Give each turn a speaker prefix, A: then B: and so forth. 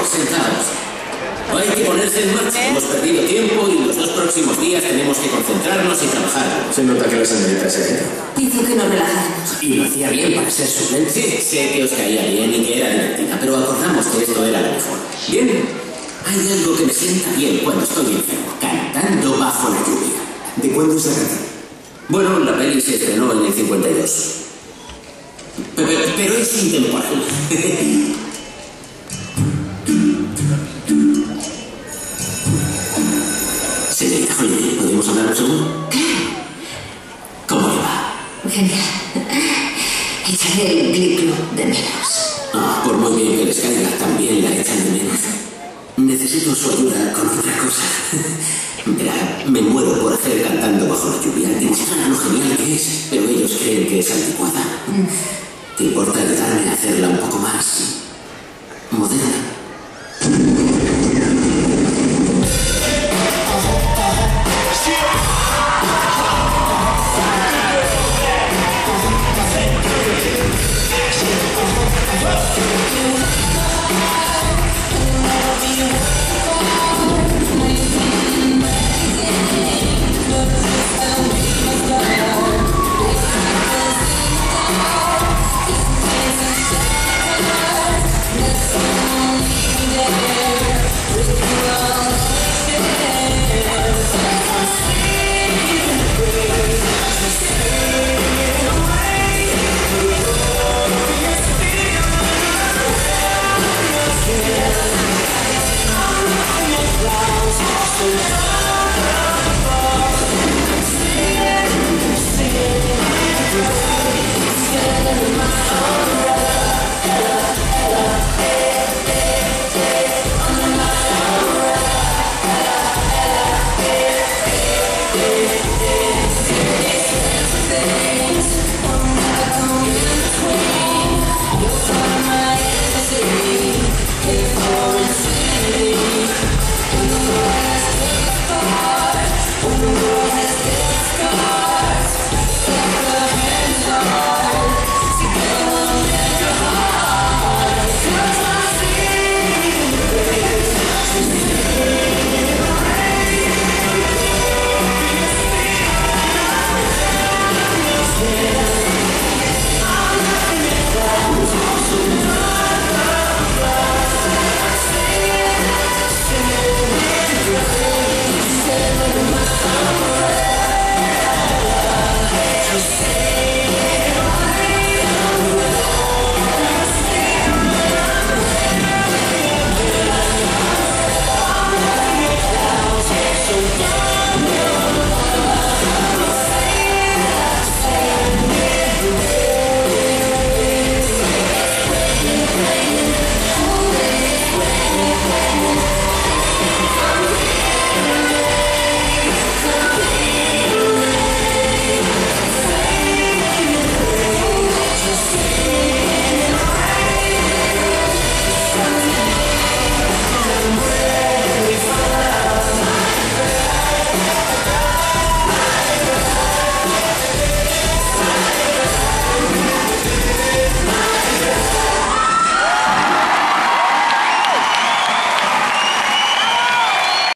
A: sentados. Hay que ponerse en marcha. Hemos perdido tiempo y los 2 próximos días tenemos que concentrarnos y trabajar.
B: Se nota que la señorita se queda.
C: Hizo que nos relajáramos.
A: Y lo hacía bien para ser suplente. Sí, sé que os caía bien y que era divertida, pero acordamos que esto era lo mejor. Bien, hay algo que me sienta bien cuando estoy enfermo, cantando bajo la lluvia.
B: ¿De cuándo es la canción?
A: Bueno, la peli se estrenó en el 52. Pero es intemporal. Señorita Holiday, ¿podemos hablar un segundo? ¿Cómo le va?
C: Genial. Echaré el Glee Club de menos.
A: Por muy bien que les caiga, también la echan de menos. Necesito su ayuda con otra cosa. Verá, me muero por hacer cantando bajo la lluvia. Demuestran lo genial que es, pero ellos creen que es anticuada. ¿Te importa ayudarme a hacerla un poco más moderna?
D: So